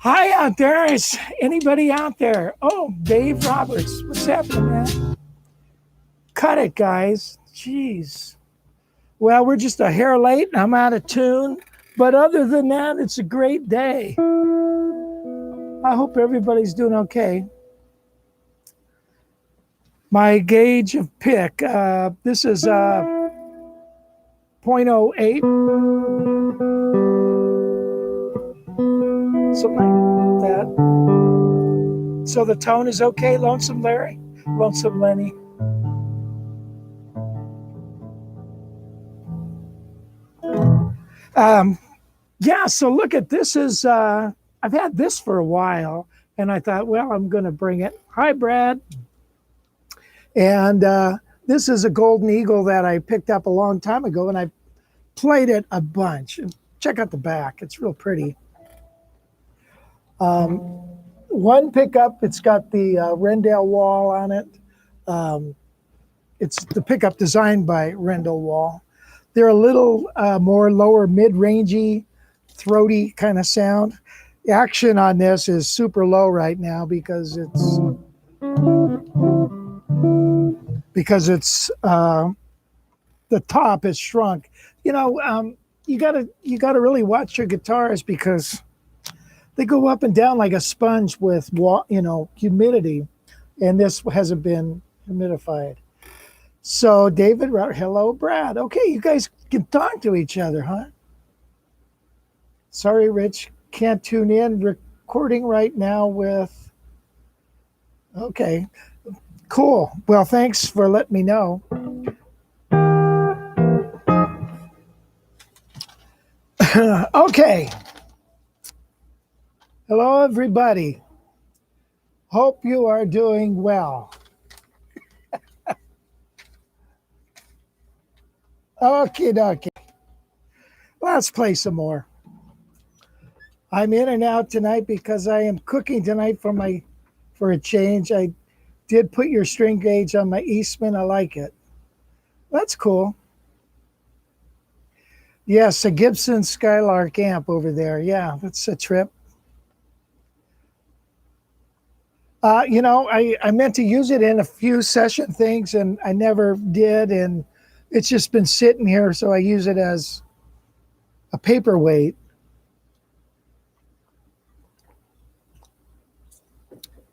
Hi out there. Is anybody out there? Oh, Dave Roberts. What's happening, man? Cut it, guys. Jeez. Well, we're just a hair late and I'm out of tune. But other than that, it's a great day. I hope everybody's doing okay. My gauge of pick. This is 0.08. Something like that. So the tone is okay, Lonesome Larry? Lonesome Lenny? Yeah, so look at this is, I've had this for a while, and I thought, well, I'm going to bring it. Hi, Brad. And this is a Golden Eagle that I picked up a long time ago, and I played it a bunch. Check out the back. It's real pretty. One pickup, it's got the Rendell Wall on it. It's the pickup designed by Rendell Wall. They're a little more lower mid-rangey, throaty kind of sound. The action on this is super low right now because it's the top is shrunk. You know, you gotta really watch your guitars because they go up and down like a sponge with humidity, and this hasn't been humidified. So David, hello, Brad. Okay, you guys can talk to each other, huh? Sorry, Rich, can't tune in. Recording right now with. Okay, cool. Well, thanks for letting me know. Okay. Hello, everybody. Hope you are doing well. Okie dokie. Let's play some more. I'm in and out tonight because I am cooking tonight for a change. I did put your string gauge on my Eastman. I like it. That's cool. Yes, a Gibson Skylark amp over there. Yeah, that's a trip. I meant to use it in a few session things and I never did. And it's just been sitting here. So I use it as a paperweight.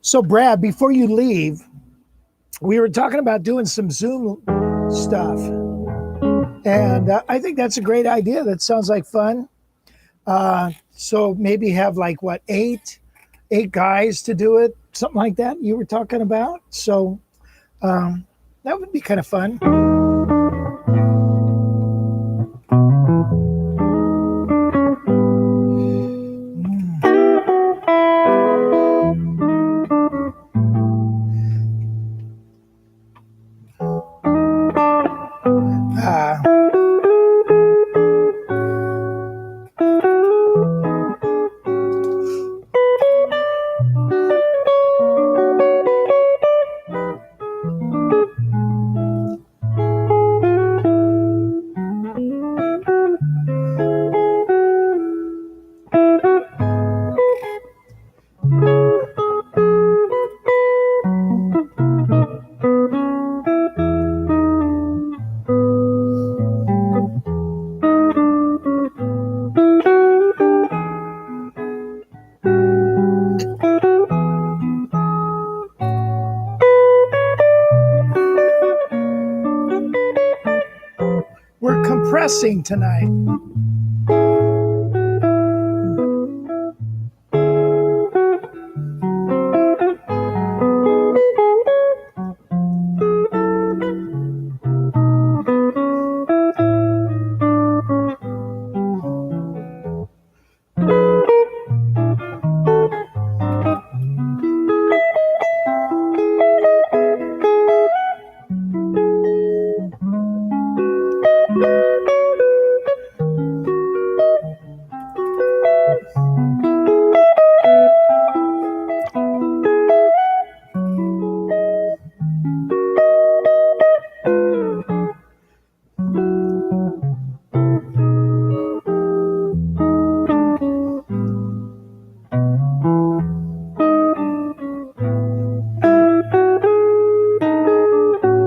So, Brad, before you leave, we were talking about doing some Zoom stuff. And I think that's a great idea. That sounds like fun. So maybe have like what, eight guys to do it, something like that you were talking about. So that would be kind of fun. We're compressing tonight.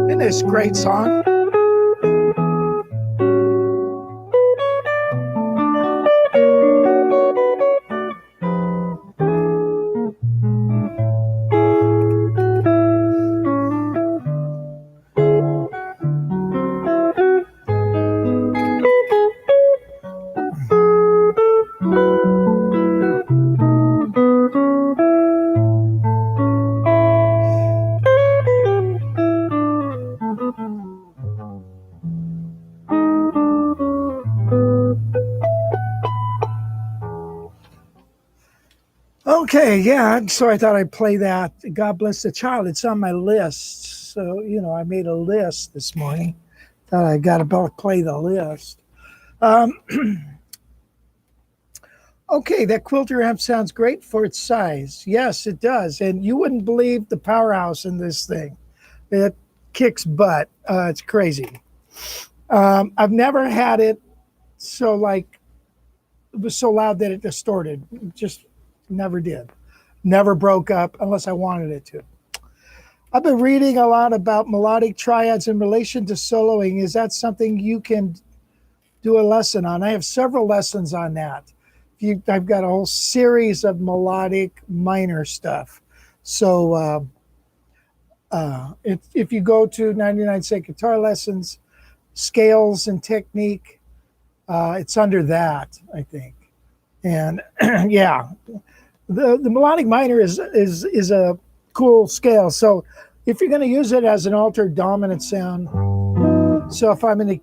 Isn't this a great song? Okay, yeah. So I thought I'd play that. God bless the child. It's on my list. So, I made a list this morning. Thought I got to play the list. Okay, that quilter amp sounds great for its size. Yes, it does. And you wouldn't believe the powerhouse in this thing. It kicks butt. It's crazy. I've never had it so it was so loud that it distorted. Just never did. Never broke up unless I wanted it to. I've been reading a lot about melodic triads in relation to soloing. Is that something you can do a lesson on? I have several lessons on that. I've got a whole series of melodic minor stuff. So if you go to 99 Cent Guitar Lessons, Scales and Technique, it's under that, I think. And yeah, the melodic minor is a cool scale. So if you're going to use it as an altered dominant sound, so if I'm in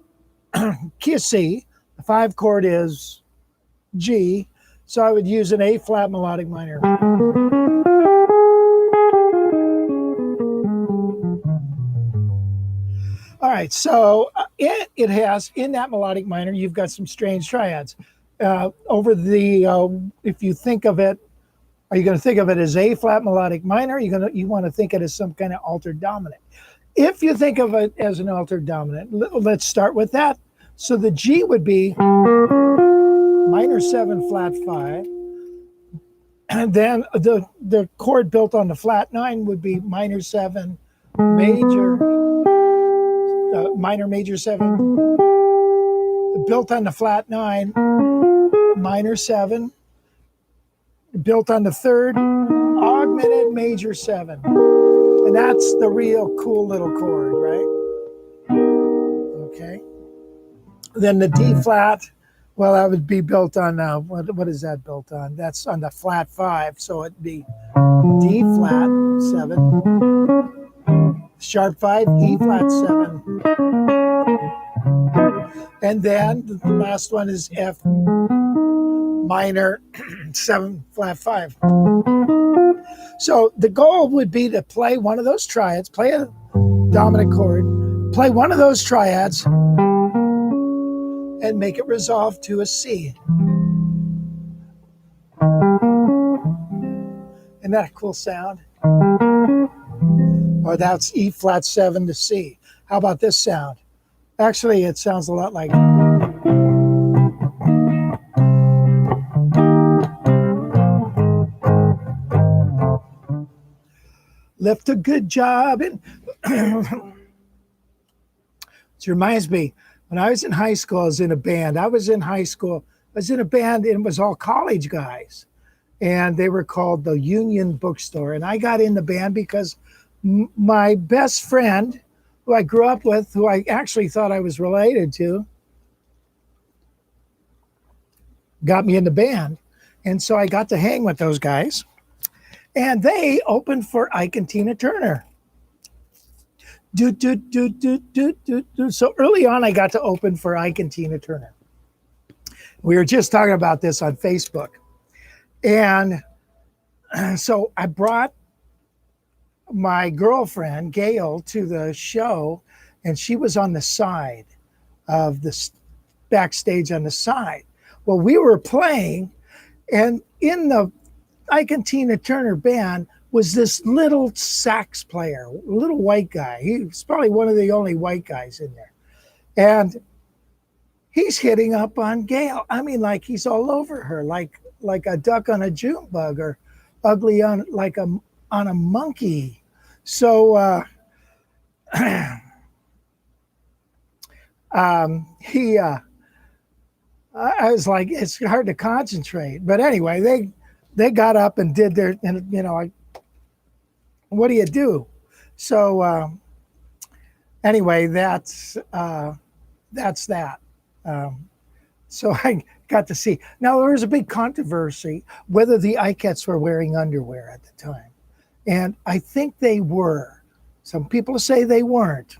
a key of C, the 5 chord is G, so I would use an A flat melodic minor. All right, so it has, in that melodic minor, you've got some strange triads. If you think of it, are you going to think of it as A flat melodic minor? You want to think it as some kind of altered dominant. If you think of it as an altered dominant, let's start with that. So the G would be minor 7, flat 5. And then the chord built on the flat 9 would be minor 7, major, minor major 7, built on the flat 9, minor 7, built on the third, augmented major 7. And that's the real cool little chord, right? Okay. Then the D flat, well, that would be built on, what is that built on? That's on the flat 5, so it'd be D flat 7, sharp 5, E flat 7. And then the last one is F minor 7, flat 5. So the goal would be to play one of those triads, play a dominant chord, play one of those triads, and make it resolve to a C. Isn't that a cool sound? Or that's E flat 7 to C. How about this sound? Actually, it sounds a lot like... Left a good job. And it reminds me, when I was in high school, I was in a band. I was in a band, and it was all college guys. And they were called the Union Bookstore. And I got in the band because my best friend, who I grew up with, who I actually thought I was related to, got me in the band. And so I got to hang with those guys. And they opened for Ike and Tina Turner. So early on, I got to open for Ike and Tina Turner. We were just talking about this on Facebook. And so I brought my girlfriend, Gail, to the show, and she was on the side of the backstage on the side. Well, we were playing, and in the Ike and Tina Turner band was this little sax player, little white guy. He was probably one of the only white guys in there. And he's hitting up on Gail. I mean, like he's all over her, like a duck on a June bug, or ugly on a monkey. So I was like, it's hard to concentrate. But anyway, they got up and did their, and what do you do? So anyway, that's that. So I got to see. Now, there was a big controversy whether the Ikettes were wearing underwear at the time. And I think they were. Some people say they weren't.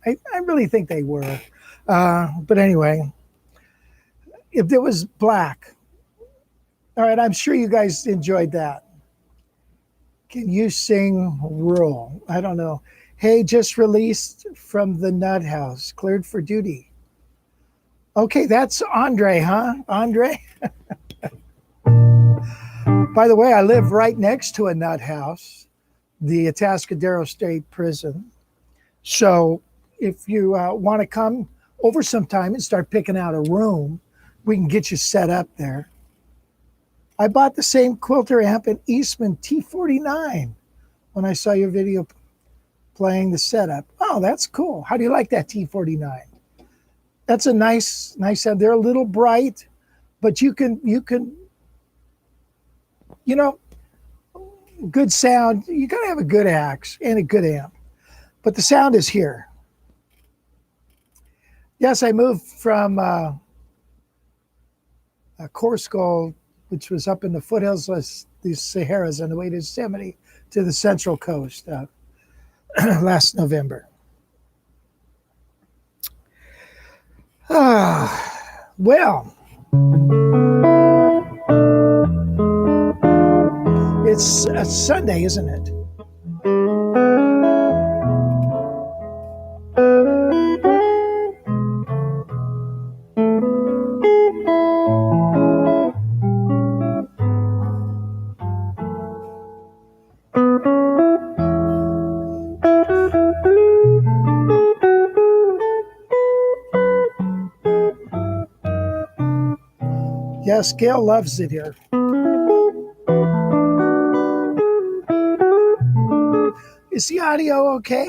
I really think they were. But anyway, if it was black. All right, I'm sure you guys enjoyed that. Can you sing rural? I don't know. Hey, just released from the Nut House, cleared for duty. Okay, that's Andre, huh? Andre? By the way, I live right next to a nut house, the Atascadero State Prison. So if you want to come over sometime and start picking out a room, we can get you set up there. I bought the same quilter amp in Eastman T49 when I saw your video playing the setup. Oh, that's cool. How do you like that T49? That's a nice sound. They're a little bright, but you can, good sound. You got to have a good axe and a good amp, but the sound is here. Yes, I moved from Corsco, which was up in the foothills of the Saharas on the way to Yosemite, to the Central Coast last November. Well, it's a Sunday, isn't it? Yes, Gail loves it here. Is the audio okay?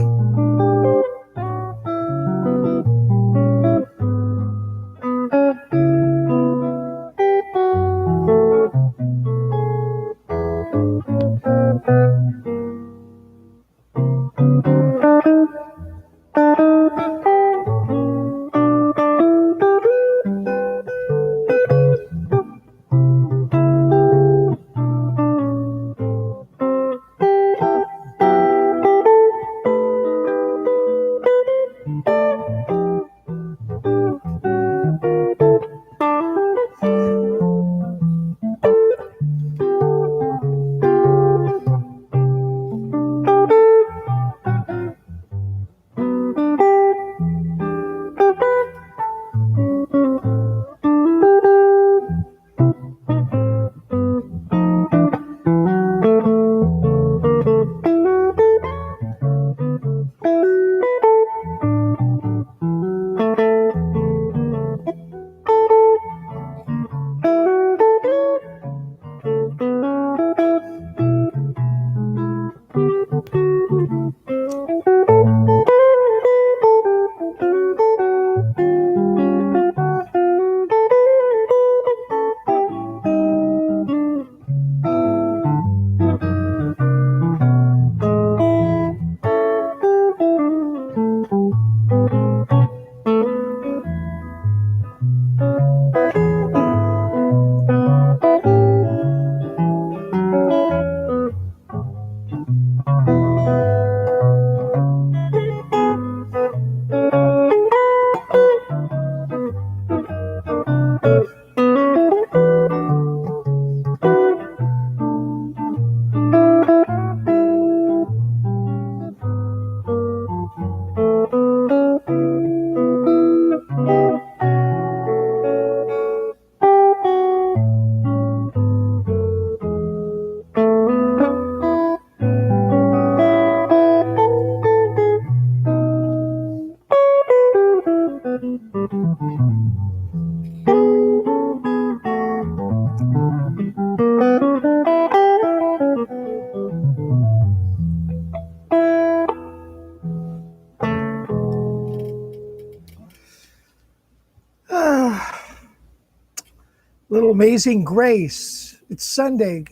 Little Amazing Grace. It's Sunday.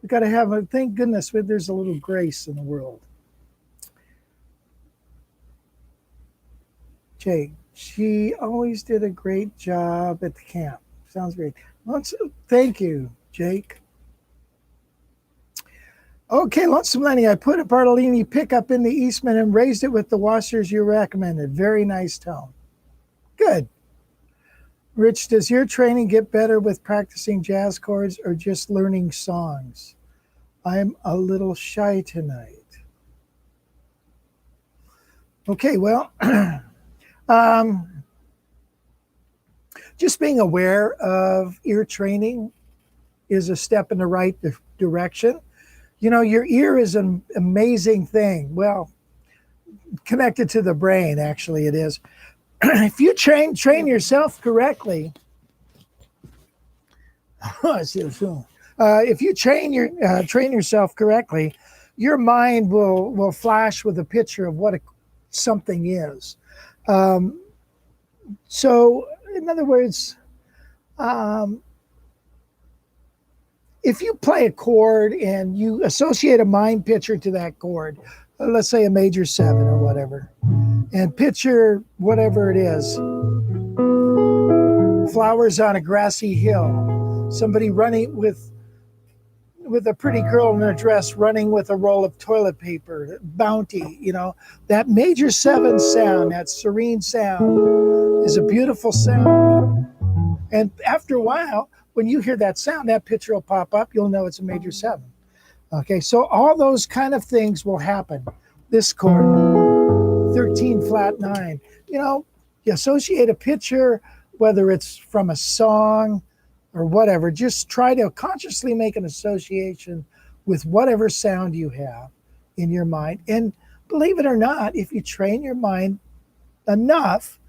We got to have a, thank goodness there's a little grace in the world. Jake, she always did a great job at the camp. Sounds great. Thank you, Jake. Okay, Lonesome Lenny, I put a Bartolini pickup in the Eastman and raised it with the washers you recommended. Very nice tone. Good. Rich, does your training get better with practicing jazz chords or just learning songs? I'm a little shy tonight. Okay, well, just being aware of ear training is a step in the right direction. You know, your ear is an amazing thing. Well, connected to the brain, actually, it is. If you train yourself correctly, if you train yourself correctly, your mind will flash with a picture of what something is. So, in other words, if you play a chord and you associate a mind picture to that chord, let's say a major 7 or whatever, and picture whatever it is, flowers on a grassy hill, somebody running with a pretty girl in a dress running with a roll of toilet paper, Bounty, you know, that major 7 sound, that serene sound is a beautiful sound. And after a while, when you hear that sound, that picture will pop up, you'll know it's a major 7. Okay, so all those kind of things will happen. This chord, 13 flat 9, you know, you associate a picture, whether it's from a song or whatever, just try to consciously make an association with whatever sound you have in your mind. And believe it or not, if you train your mind enough,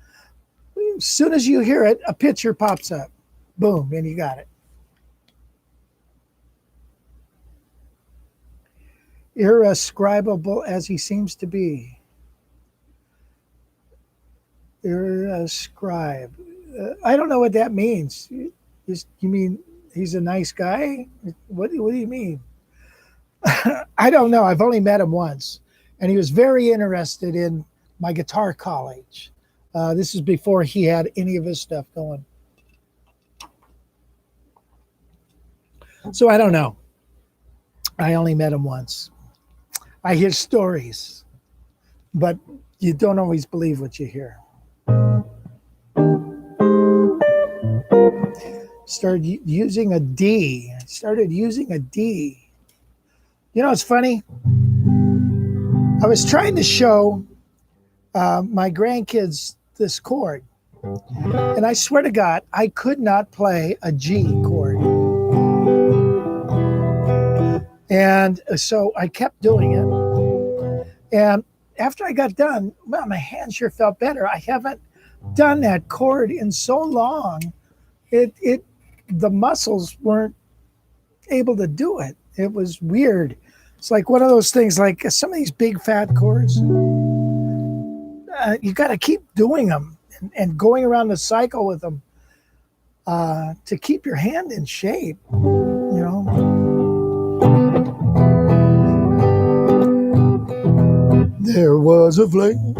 as soon as you hear it, a picture pops up. Boom, and you got it. Irascribable as he seems to be. Irascribe. I don't know what that means. You mean he's a nice guy? What do you mean? I don't know. I've only met him once, and he was very interested in my guitar college. This is before he had any of his stuff going. So I don't know. I only met him once. I hear stories, but you don't always believe what you hear. Started using a D. You know, it's funny. I was trying to show my grandkids this chord, and I swear to God, I could not play a G chord. And so I kept doing it. And after I got done, well, my hand sure felt better. I haven't done that chord in so long. The muscles weren't able to do it. It was weird. It's like one of those things, like some of these big fat chords, you got to keep doing them and going around the cycle with them to keep your hand in shape, you know. There was a flame.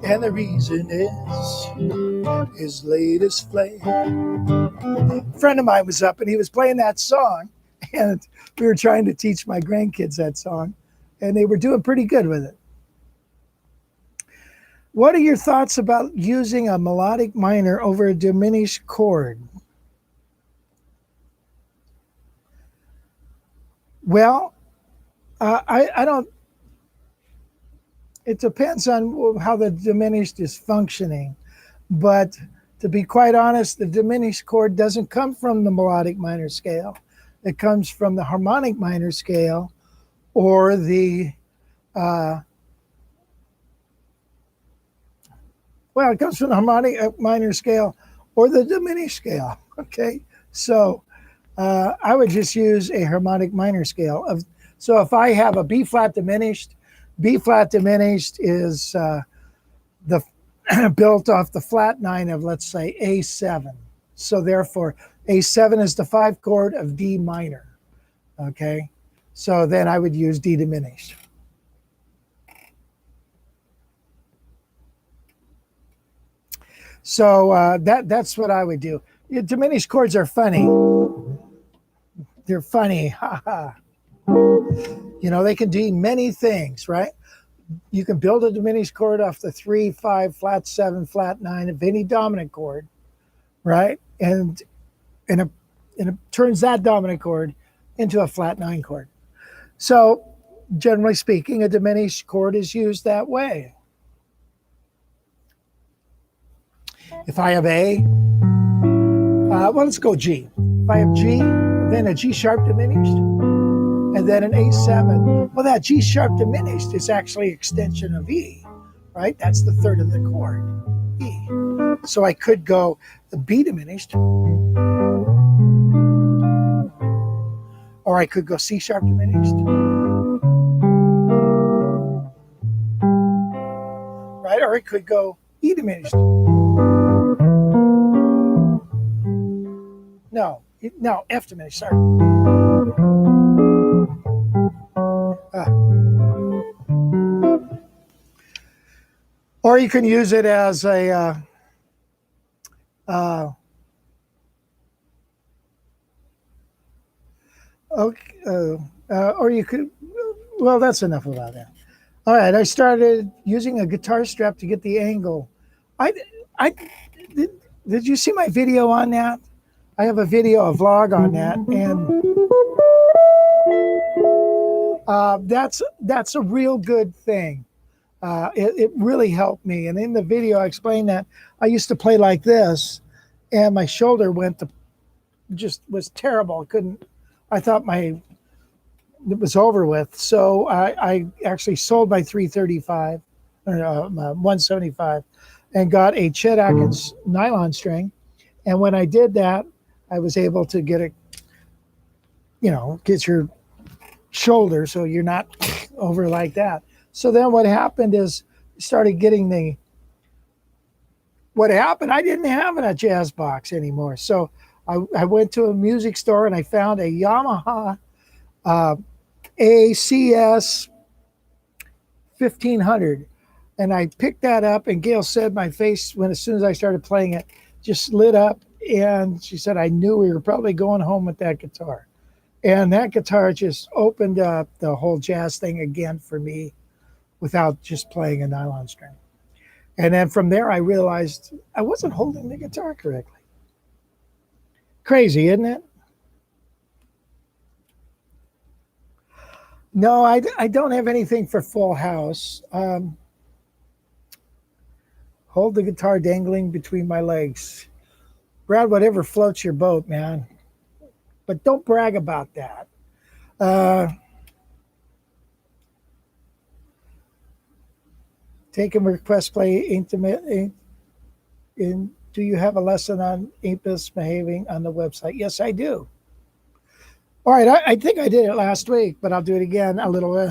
And the reason is his latest flame. A friend of mine was up and he was playing that song, and we were trying to teach my grandkids that song, and they were doing pretty good with it. What are your thoughts about using a melodic minor over a diminished chord? Well, I don't. It depends on how the diminished is functioning. But to be quite honest, the diminished chord doesn't come from the melodic minor scale. It comes from the harmonic minor scale or the, it comes from the harmonic minor scale or the diminished scale. Okay. So I would just use a harmonic minor scale. So if I have a B flat diminished is the built off the flat 9 of, let's say, A7. So therefore, A7 is the 5 chord of D minor. Okay, so then I would use D diminished. So that's what I would do. Diminished chords are funny. They're funny. Ha ha. You know, they can do many things, right? You can build a diminished chord off the 3, 5, flat 7, flat 9 of any dominant chord, right? And it turns that dominant chord into a flat 9 chord. So generally speaking, a diminished chord is used that way. If I have A, let's go G. If I have G, then a G sharp diminished, and then an A7. Well, that G sharp diminished is actually extension of E, right? That's the third of the chord, E. So I could go the B diminished, or I could go C sharp diminished, right? Or I could go E diminished. No, F diminished, sorry. Or you can use it as a or you could, well, that's enough about that. All right, I started using a guitar strap to get the angle. Did you see my video on that? I have a video, a vlog on that, and that's a real good thing. It really helped me. And in the video, I explained that I used to play like this, and my shoulder was terrible. I thought it was over with. So I actually sold my 335 or 175 and got a Chet Atkins nylon string. And when I did that, I was able to get get your shoulder so you're not over like that. So then what happened is started getting what happened, I didn't have a jazz box anymore. So I went to a music store and I found a Yamaha ACS 1500. And I picked that up, and Gail said my face, as soon as I started playing it, just lit up. And she said, I knew we were probably going home with that guitar. And that guitar just opened up the whole jazz thing again for me without just playing a nylon string. And then from there, I realized I wasn't holding the guitar correctly. Crazy, isn't it? No, I don't have anything for full house. Hold the guitar dangling between my legs. Brad, whatever floats your boat, man. But don't brag about that. Take a request play intimate. Do you have a lesson on impulse behaving on the website? Yes, I do. All right, I think I did it last week, but I'll do it again a little bit.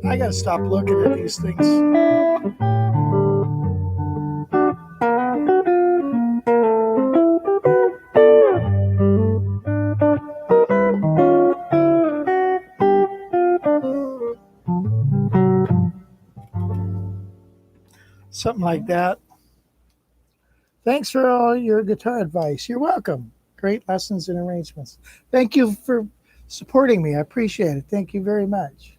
I gotta stop looking at these things. Something like that. Thanks for all your guitar advice. You're welcome. Great lessons and arrangements. Thank you for supporting me. I appreciate it. Thank you very much.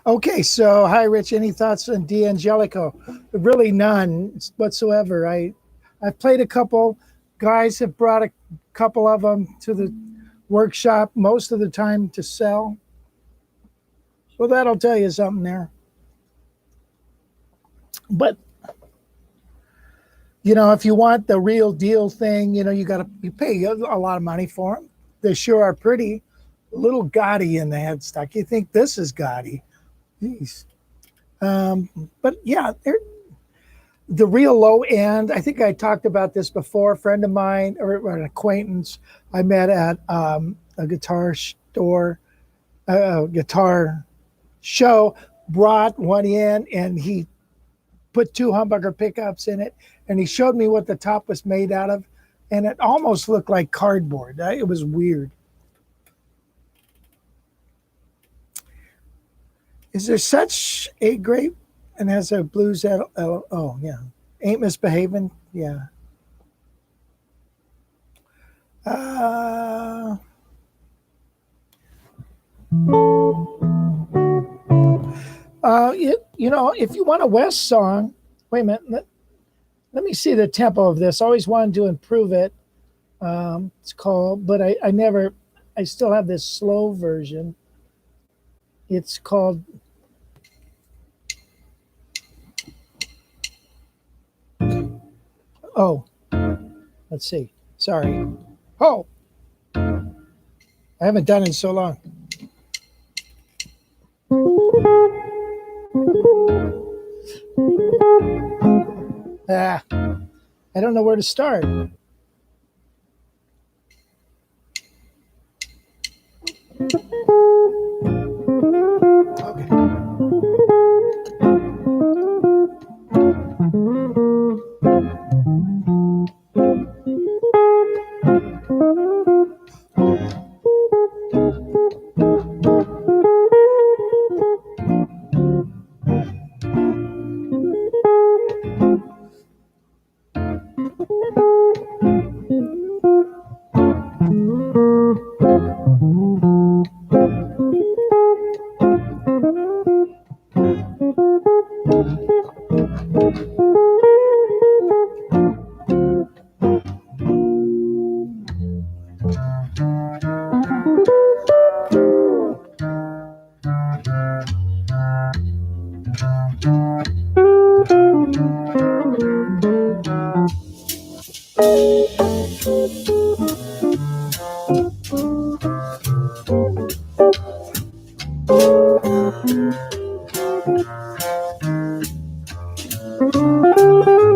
Okay, so hi, Rich. Any thoughts on D'Angelico? Really none whatsoever. I've played a couple. Guys have brought a couple of them to the workshop most of the time to sell. So that'll tell you something there. But if you want the real deal thing, you pay a lot of money for them. They sure are pretty. A little gaudy in the headstock. You think this is gaudy. Jeez. But yeah, they're the real low end. I think I talked about this before. A friend of mine or an acquaintance I met at a guitar store, guitar show brought one in, and he put 2 humbucker pickups in it, and he showed me what the top was made out of, and it almost looked like cardboard. It was weird. Is there such a grape and has a blues? Oh, yeah. Ain't Misbehaving? Yeah. You know, if you want a West song, wait a minute. Let me see the tempo of this. Always wanted to improve it. It's called, but I still have this slow version. It's called, oh, let's see. Sorry. Oh, I haven't done it in so long. I don't know where to start.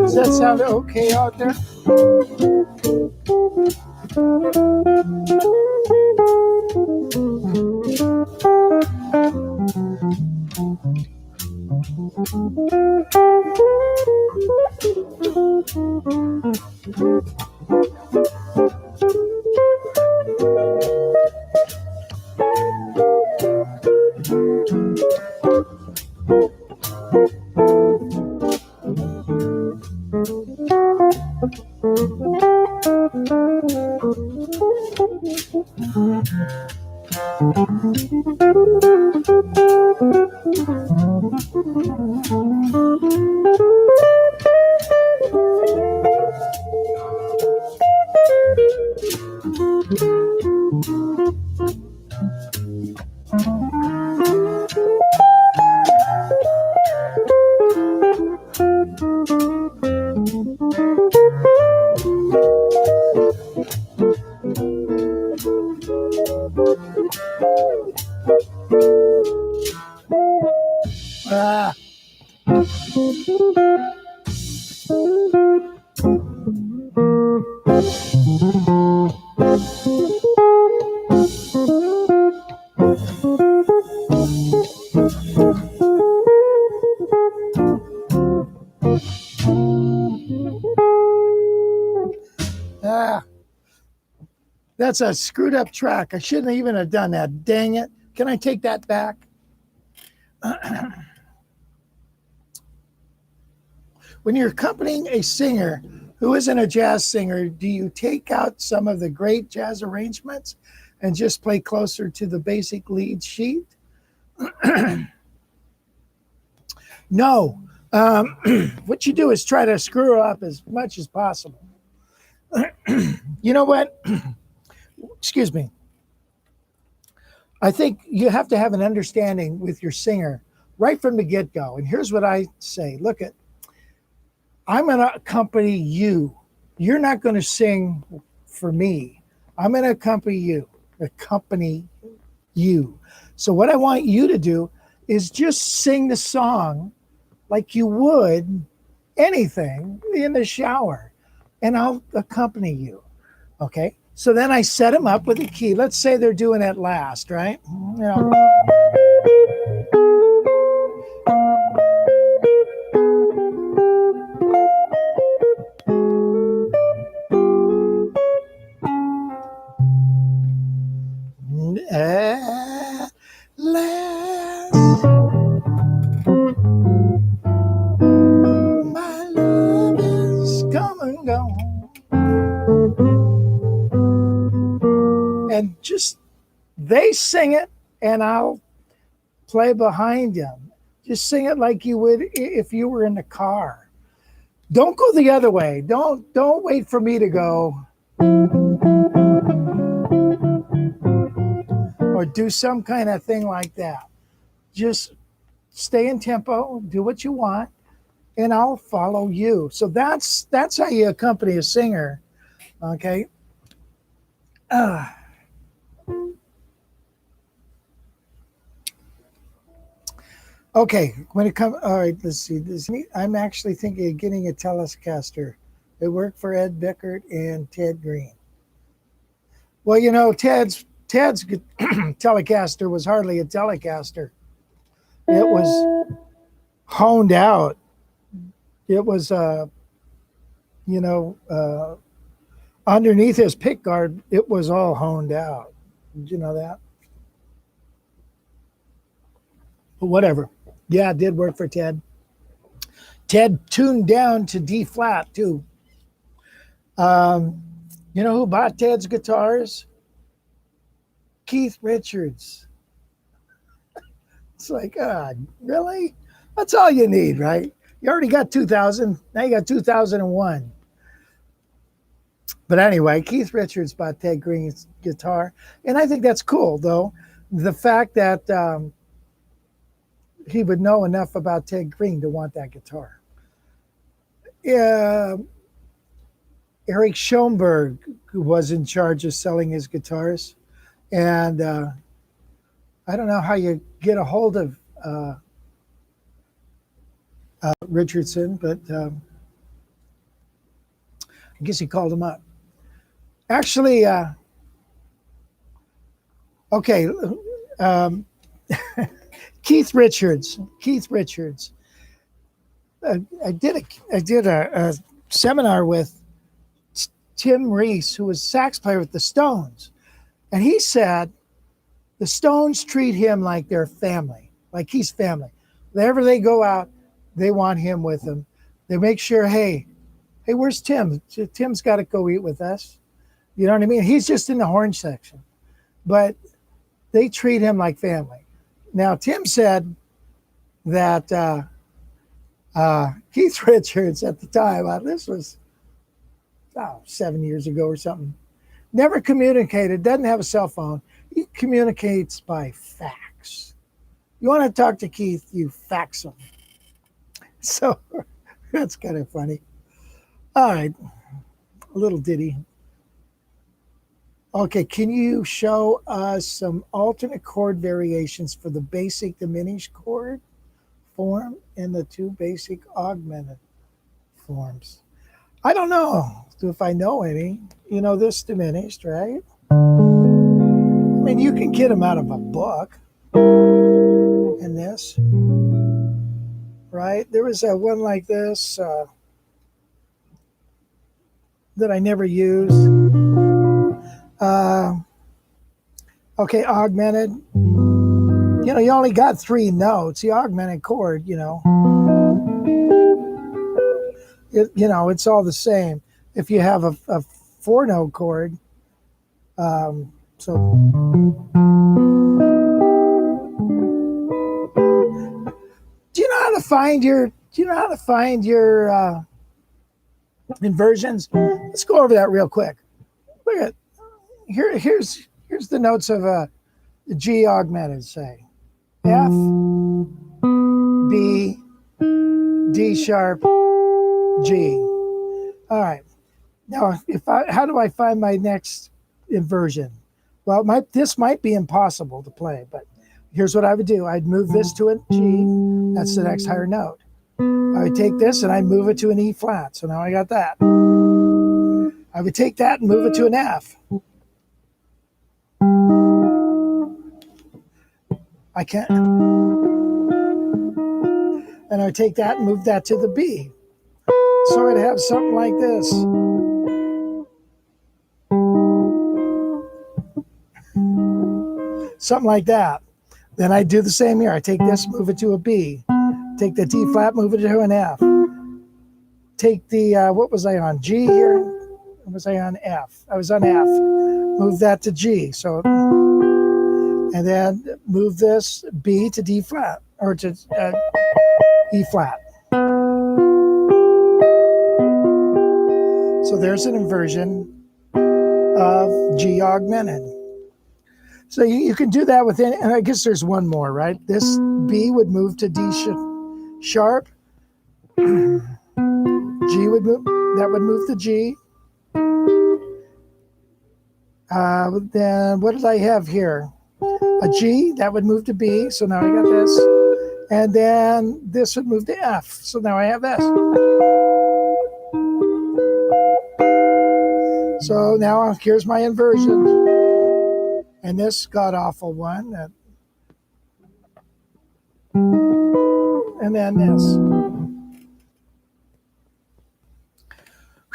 Does that sound okay out there? That's a screwed up track. I shouldn't even have done that. Dang it. Can I take that back? When you're accompanying a singer who isn't a jazz singer, do you take out some of the great jazz arrangements and just play closer to the basic lead sheet? No. What you do is try to screw up as much as possible. You know what? Excuse me. I think you have to have an understanding with your singer right from the get-go. And here's what I say. Look, I'm going to accompany you. You're not going to sing for me. I'm going to accompany you. So what I want you to do is just sing the song like you would anything in the shower, and I'll accompany you. Okay? So then I set them up with a key. Let's say they're doing it last, right? You know. at last. My love is come and gone. And just they sing it, and I'll play behind them. Just sing it like you would if you were in the car. Don't go the other way. Don't wait for me to go or do some kind of thing like that. Just stay in tempo, do what you want, and I'll follow you. So that's how you accompany a singer. Okay. Okay, when it comes, all right, let's see. I'm actually thinking of getting a Telecaster. It worked for Ed Bickert and Ted Green. Well, you know, Ted's Telecaster was hardly a Telecaster. It was honed out. It was, underneath his pick guard, it was all honed out. Did you know that? But whatever. Yeah, it did work for Ted. Ted tuned down to D flat too. You know who bought Ted's guitars? Keith Richards. It's like, really? That's all you need, right? You already got 2000. Now you got 2001. But anyway, Keith Richards bought Ted Green's guitar. And I think that's cool, though. The fact that he would know enough about Ted Green to want that guitar. Eric Schoenberg was in charge of selling his guitars. And I don't know how you get a hold of Richardson, but I guess he called him up. Actually, okay, Keith Richards. I did a seminar with Tim Reese, who was sax player with the Stones, and he said the Stones treat him like their family, like he's family. Whenever they go out, they want him with them. They make sure, hey, where's Tim? Tim's got to go eat with us. You know what I mean? He's just in the horn section, but they treat him like family. Now, Tim said that Keith Richards at the time, this was 7 years ago or something, never communicated, doesn't have a cell phone. He communicates by fax. You want to talk to Keith, you fax him. So that's kind of funny. All right, a little ditty. Okay, can you show us some alternate chord variations for the basic diminished chord form and the two basic augmented forms? I don't know if I know any. You know this diminished, right? I mean, you can get them out of a book in this, right? There was one like this that I never used. Okay, augmented. You know, you only got 3 notes. The augmented chord, it's all the same. If you have a 4-note chord, so do you know how to find your inversions? Let's go over that real quick. Look at here's the notes of a G augmented, say F, B, D sharp, G. All right. Now, how do I find my next inversion? Well, this might be impossible to play, but here's what I would do. I'd move this to a G. That's the next higher note. I would take this and I'd move it to an E flat. So now I got that. I would take that and move it to an F. I can't. And I would take that and move that to the B. So I'd have something like this. something like that. Then I do the same here. I take this, move it to a B. Take the D flat, move it to an F. Take the, what was I on? G here? Or was I on F? I was on F. Move that to G. So, and then move this B to D flat, or to E flat. So there's an inversion of G augmented. So you can do that with any, and I guess there's one more, right? This B would move to D sharp. G would move, that would move to G. Then what did I have here? A G, that would move to B. So now I got this. And then this would move to F. So now I have this. So now here's my inversion. And this god-awful one. And then this.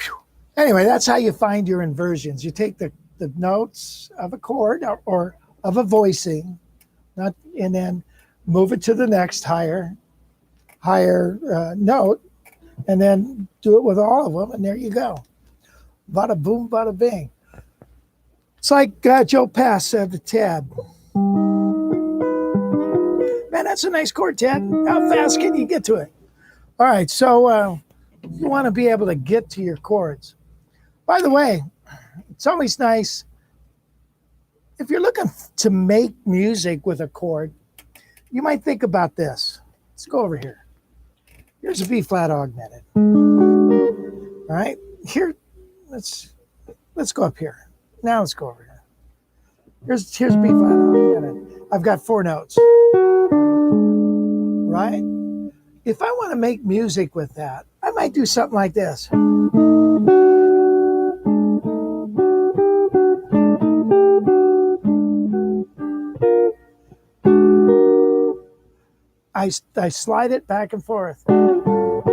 Whew. Anyway, that's how you find your inversions. You take the notes of a chord or of a voicing, and then move it to the next higher note, and then do it with all of them, and there you go. Bada boom, bada bing. It's like Joe Pass said to Ted. Man, that's a nice chord, Ted. How fast can you get to it? All right, so you want to be able to get to your chords. By the way, it's always nice if you're looking to make music with a chord, you might think about this. Let's go over here. Here's a B flat augmented. All right, here, let's go up here. Now let's go over here. Here's B flat augmented. I've got 4 notes, right? If I want to make music with that, I might do something like this. I slide it back and forth. And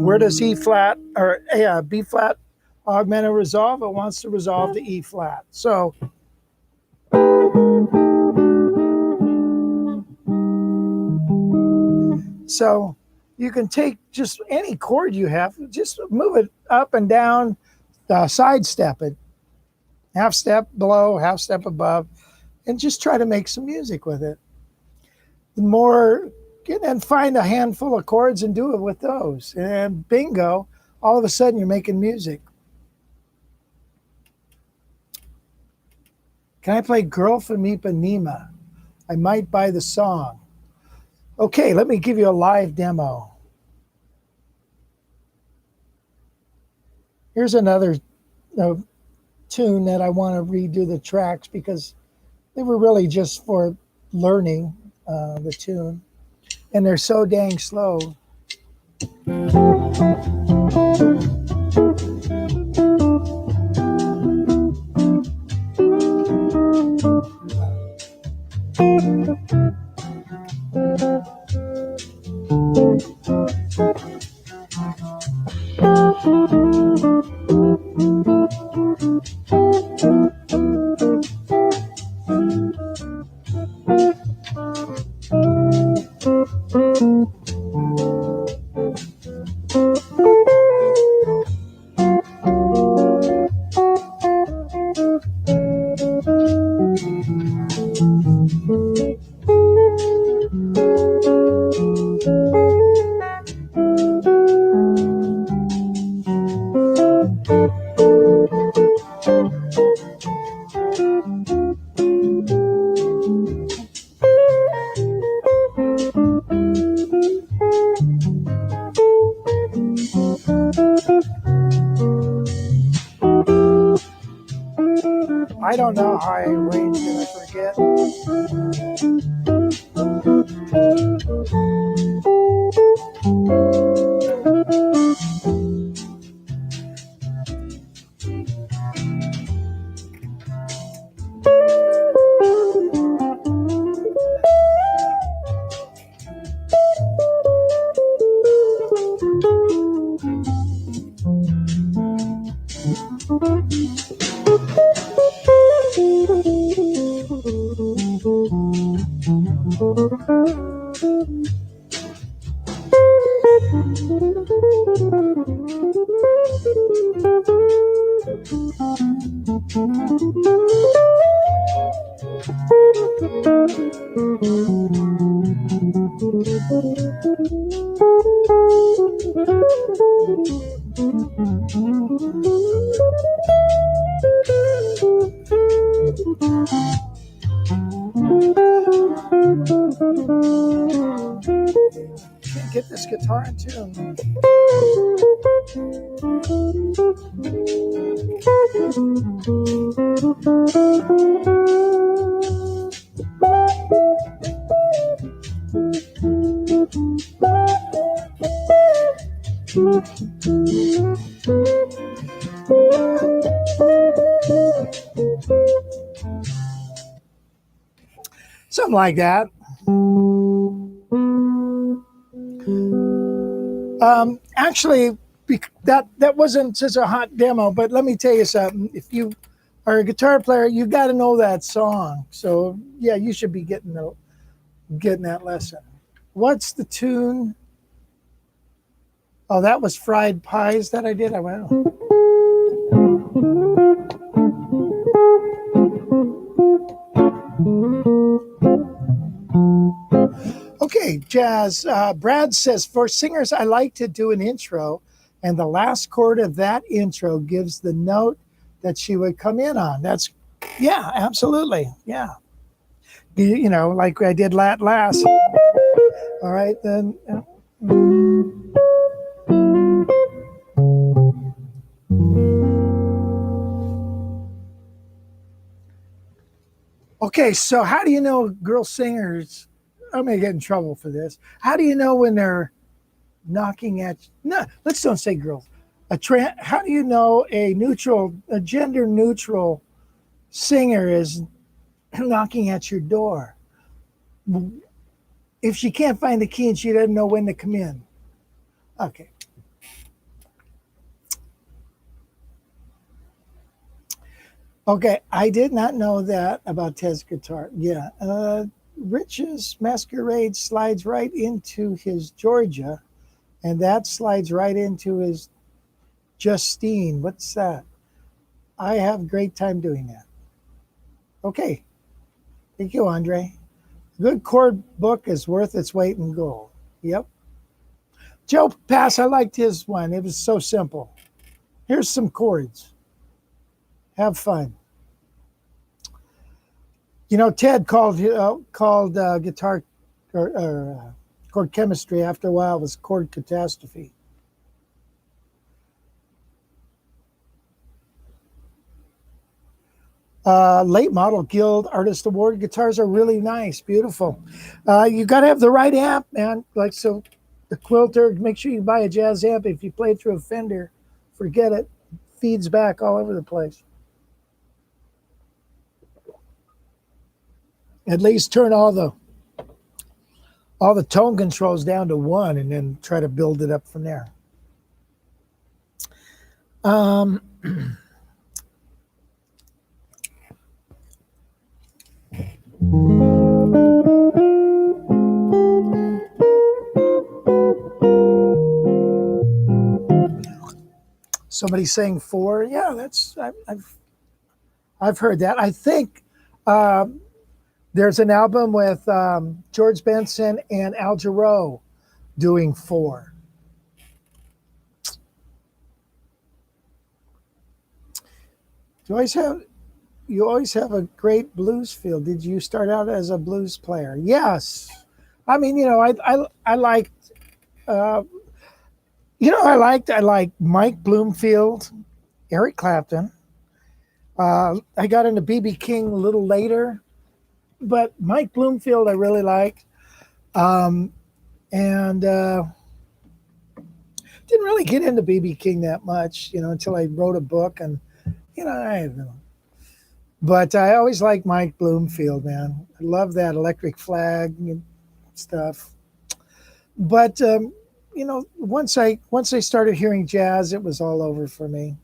where does E flat or B flat augmented resolve? It wants to resolve to E flat. So you can take just any chord you have, just move it up and down, sidestep it, half step below, half step above, and just try to make some music with it. The more, and find a handful of chords and do it with those. And bingo, all of a sudden you're making music. Can I play Girl from Ipanema? I might buy the song. Okay, let me give you a live demo. Here's another tune that I want to redo the tracks because they were really just for learning the tune. And they're so dang slow. I don't know how I arranged it, I forget. Can't get this guitar in tune. Something like that. Actually, that wasn't such a hot demo, but let me tell you something. If you are a guitar player, you got to know that song. So yeah, you should be getting that lesson. What's the tune? Oh, that was Fried Pies that I did. I went. Okay, Jazz. Brad says, for singers, I like to do an intro, and the last chord of that intro gives the note that she would come in on. That's, yeah, absolutely. Yeah. You know, like I did last. All right, then. Okay, so how do you know girl singers? I'm gonna get in trouble for this. How do you know when they're knocking at? No, let's don't say girls. How do you know a gender neutral singer is knocking at your door? If she can't find the key and she doesn't know when to come in. Okay. Okay, I did not know that about Ted's guitar. Yeah. Rich's Masquerade slides right into his Georgia, and that slides right into his Justine. What's that? I have a great time doing that. Okay. Thank you, Andre. A good chord book is worth its weight in gold. Yep. Joe Pass, I liked his one. It was so simple. Here's some chords. Have fun. You know, Ted called guitar or chord chemistry after a while was chord catastrophe. Late Model Guild Artist Award guitars are really nice, beautiful. You got to have the right amp, man. Like, so the Quilter, make sure you buy a jazz amp. If you play through a Fender, forget it. Feeds back all over the place. At least turn all the tone controls down to 1 and then try to build it up from there. Somebody saying 4. Yeah, that's I've heard that. I think there's an album with George Benson and Al Jarreau doing 4. You always have a great blues feel. Did you start out as a blues player? Yes. I mean, you know, I liked I liked Mike Bloomfield, Eric Clapton. I got into B.B. King a little later, but Mike Bloomfield I really liked. And didn't really get into B.B. King that much, you know, until I wrote a book and, you know, I don't know. But I always liked Mike Bloomfield, man. I love that Electric Flag stuff. But you know, once I started hearing jazz, it was all over for me.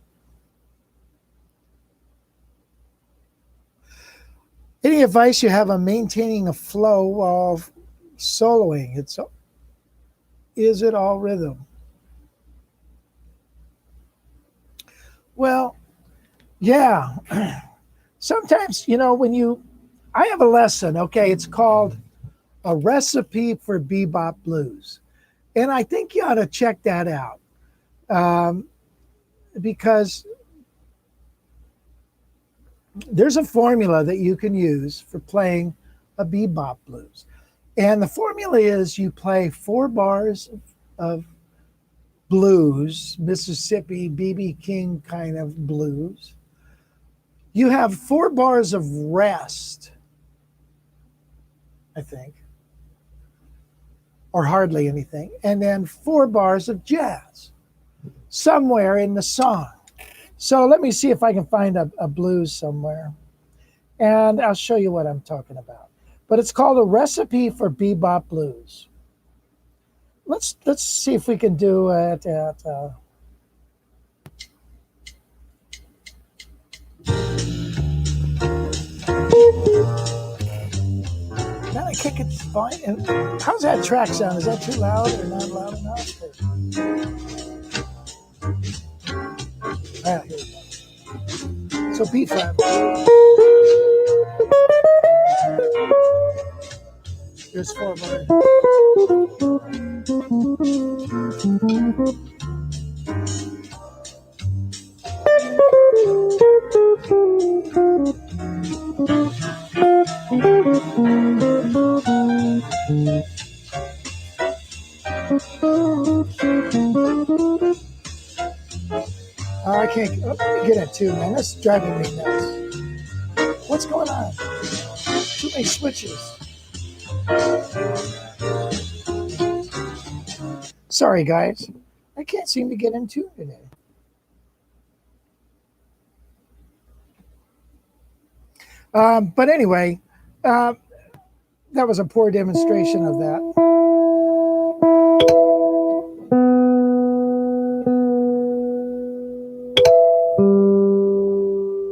Any advice you have on maintaining a flow while soloing? Is it all rhythm? Well, yeah. Sometimes, I have a lesson, okay? It's called A Recipe for Bebop Blues. And I think you ought to check that out because there's a formula that you can use for playing a bebop blues. And the formula is you play 4 bars of blues, Mississippi, B.B. King kind of blues. You have 4 bars of rest, I think, or hardly anything, and then 4 bars of jazz somewhere in the song. So let me see if I can find a blues somewhere, and I'll show you what I'm talking about. But it's called A Recipe for Bebop Blues. Let's see if we can do it at. Man, I can't get the volume. How's that track sound? Is that too loud or not loud enough? Here we go. So B flat. Here's 4 bars. I can't. Let me get it too, man. That's driving me nuts. What's going on? Too many switches. Sorry, guys. I can't seem to get in tune today. But anyway, that was a poor demonstration of that.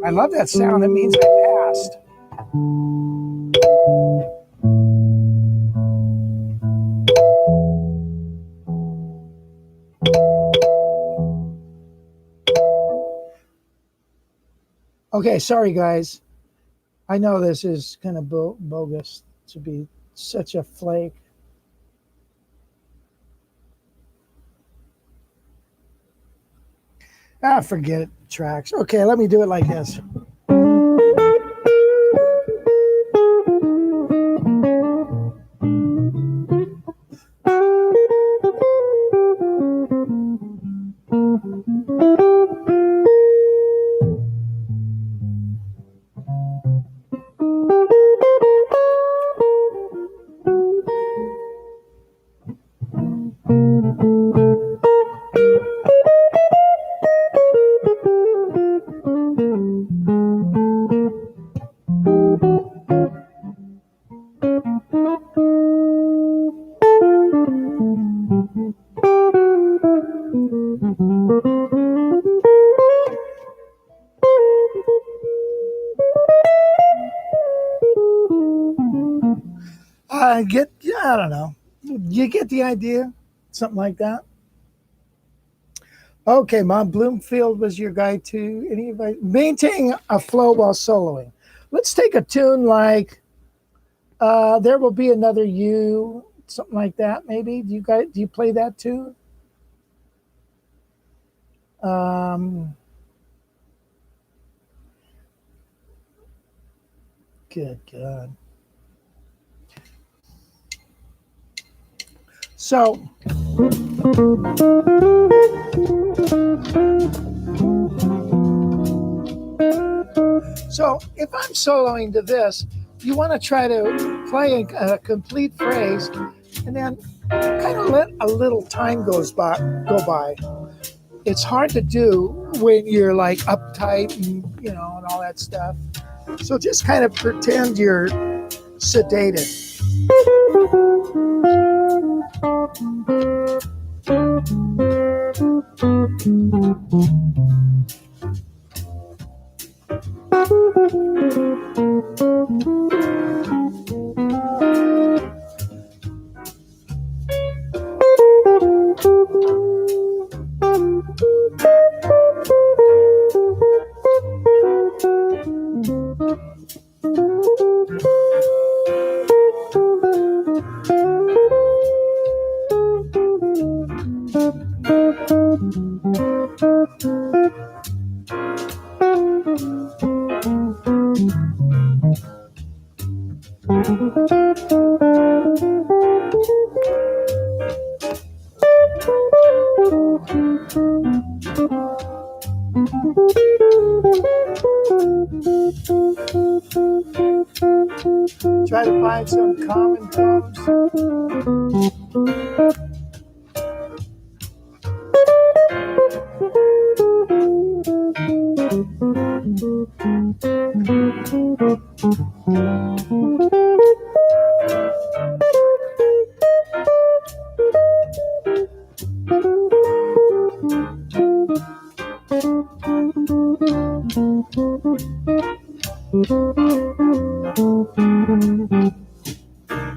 I love that sound. It means I passed. Okay, sorry, guys. I know this is kind of bogus to be such a flake. Forget it, tracks. Okay, let me do it like this. I don't know. You get the idea? Something like that. Okay, Mom Bloomfield was your guide to any advice? Maintaining a flow while soloing. Let's take a tune like There Will Be Another You, something like that, maybe. Do you play that tune? Good God. So if I'm soloing to this, you want to try to play a complete phrase and then kind of let a little time go by. It's hard to do when you're like uptight and and all that stuff. So just kind of pretend you're sedated. Try to find some common tones.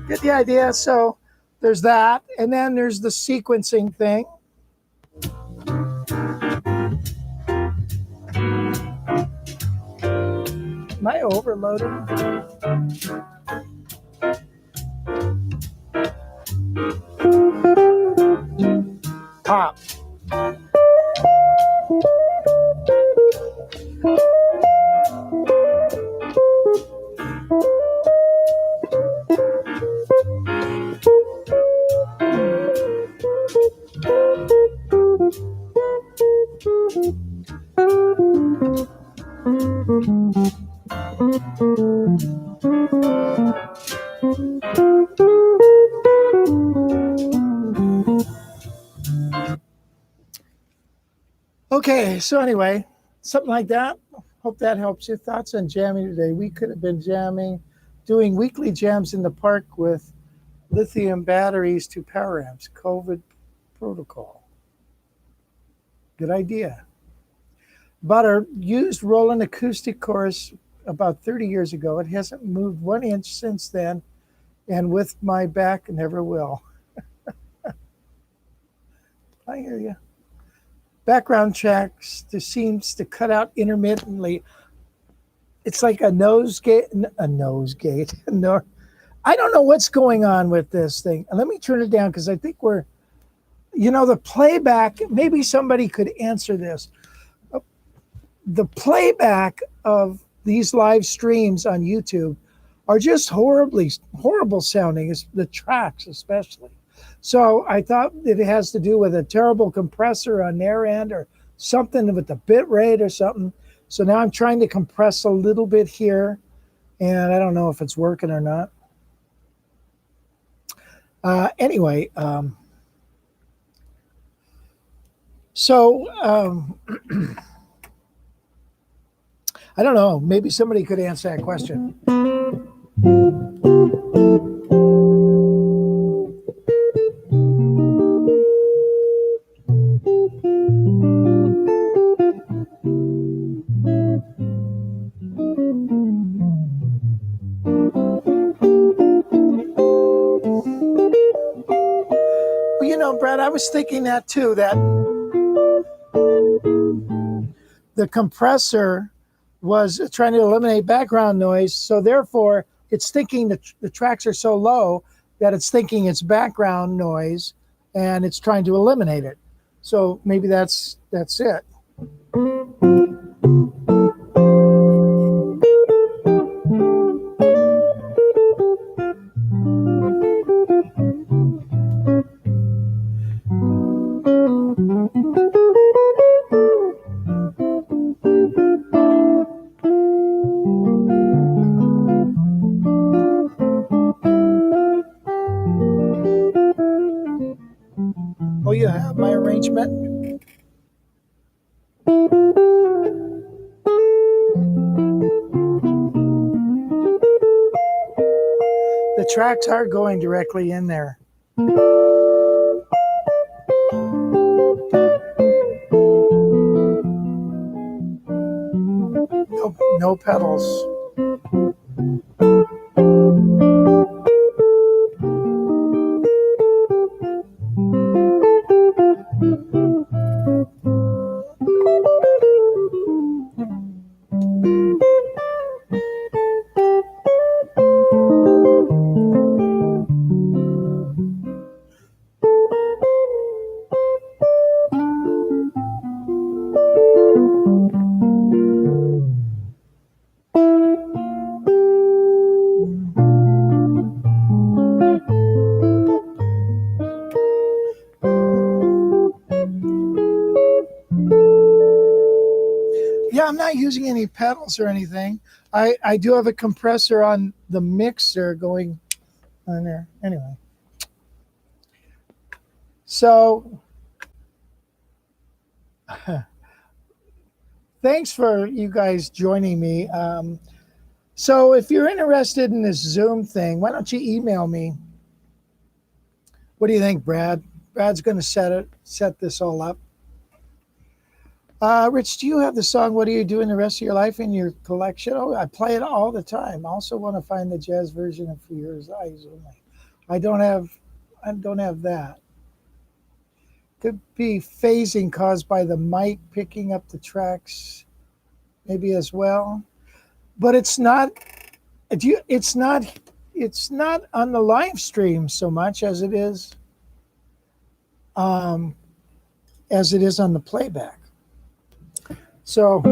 Get the idea? So there's that, and then there's the sequencing thing. Am I overloading? Top. Okay, so anyway, something like that. Hope that helps you. Thoughts on jamming today? We could have been jamming, doing weekly jams in the park with lithium batteries to power amps. COVID protocol. Good idea. Bought a used Roland acoustic chorus about 30 years ago. It hasn't moved 1 inch since then, and with my back, never will. I hear you. Background tracks, there seems to cut out intermittently. It's like a nose gate. No, I don't know what's going on with this thing. Let me turn it down because I think we're, the playback, maybe somebody could answer this. The playback of these live streams on YouTube are just horrible sounding, the tracks especially. So I thought it has to do with a terrible compressor on their end or something with the bit rate or something. So now I'm trying to compress a little bit here, and I don't know if it's working or not. Anyway, I don't know. Maybe somebody could answer that question. Well, Brad, I was thinking that too, that the compressor was trying to eliminate background noise. So therefore, it's thinking that the tracks are so low that it's thinking it's background noise and it's trying to eliminate it. So maybe that's it. Oh, you have my arrangement? The tracks are going directly in there. No pedals. using any pedals or anything. I do have a compressor on the mixer going on there. Anyway. So thanks for you guys joining me. So if you're interested in this Zoom thing, why don't you email me? What do you think, Brad? Brad's going to set this all up. Rich, do you have the song "What Do You Do in the Rest of Your Life" in your collection? Oh, I play it all the time. I also want to find the jazz version of "For Your Eyes Only." I don't have that. Could be phasing caused by the mic picking up the tracks, maybe as well. But it's not. It's not on the live stream so much as it is on the playback. So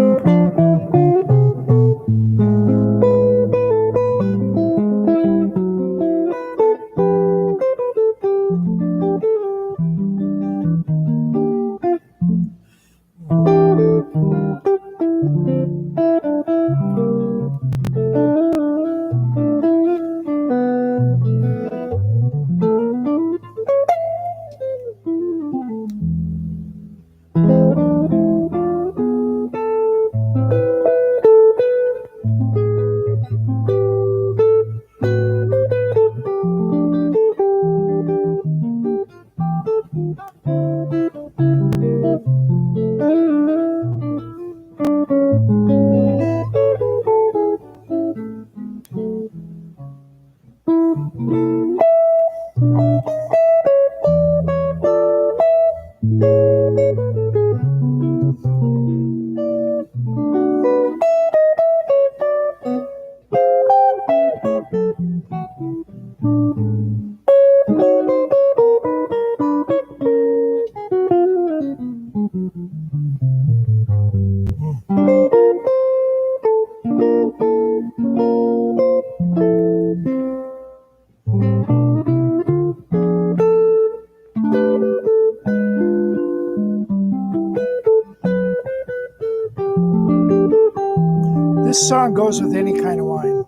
this song goes with any kind of wine.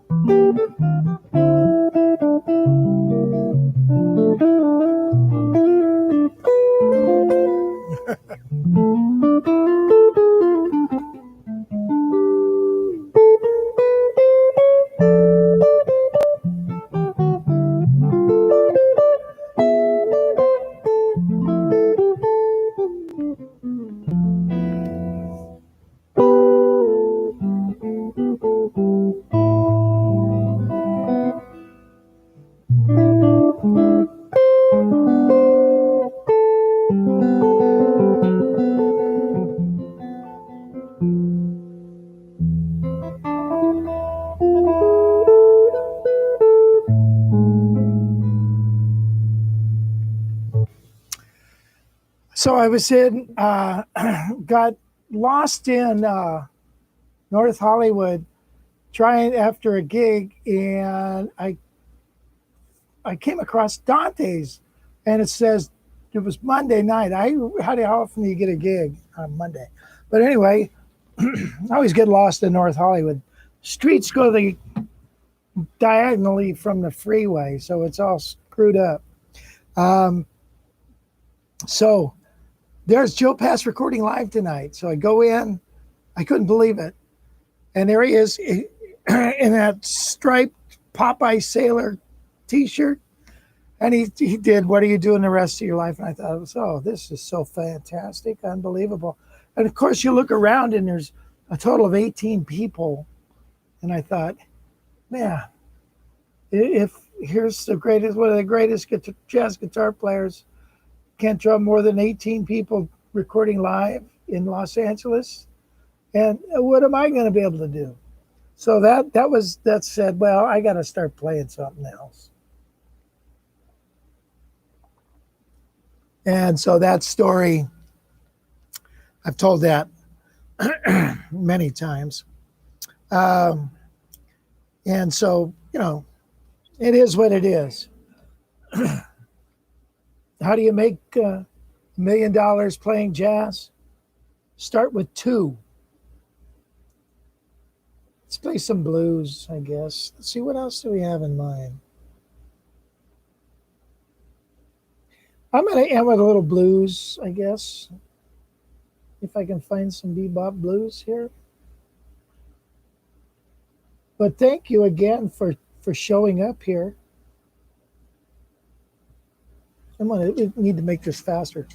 So I was got lost in North Hollywood trying after a gig, and I came across Dante's, and it says it was Monday night. How often do you get a gig on Monday? But anyway, I always get lost in North Hollywood. Streets go diagonally from the freeway, so it's all screwed up. So there's Joe Pass recording live tonight. So I go in, I couldn't believe it. And there he is in that striped Popeye sailor t-shirt. And he did "What Do You Do in the Rest of Your Life?" And I thought, oh, this is so fantastic, unbelievable. And of course, you look around and there's a total of 18 people. And I thought, man, if here's one of the greatest jazz guitar players, can't draw more than 18 people recording live in Los Angeles, and what am I going to be able to do? So that said, well, I got to start playing something else. And so that story, I've told that many times. And so, it is what it is. How do you make $1 million playing jazz? Start with 2. Let's play some blues, I guess. Let's see, what else do we have in mind? I'm going to end with a little blues, I guess. If I can find some bebop blues here. But thank you again for showing up here. We need to make this faster.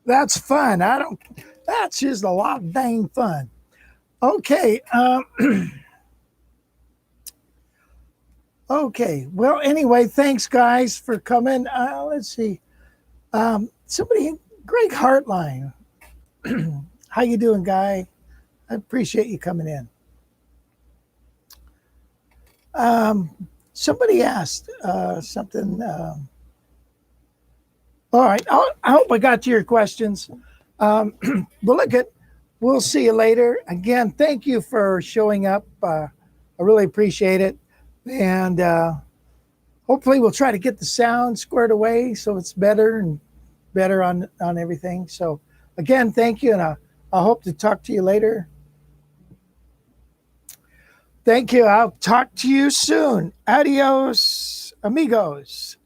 That's fun. I don't. That's just a lot of dang fun. Okay. Okay. Well, anyway, thanks guys for coming. Let's see. Somebody, Greg Hartline. How you doing, guy? I appreciate you coming in. Somebody asked something. All right. I hope I got to your questions. Well, look at. We'll see you later. Again, thank you for showing up. I really appreciate it, and hopefully we'll try to get the sound squared away so it's better and better on everything. So again, thank you, and I hope to talk to you later. Thank you. I'll talk to you soon. Adios, amigos.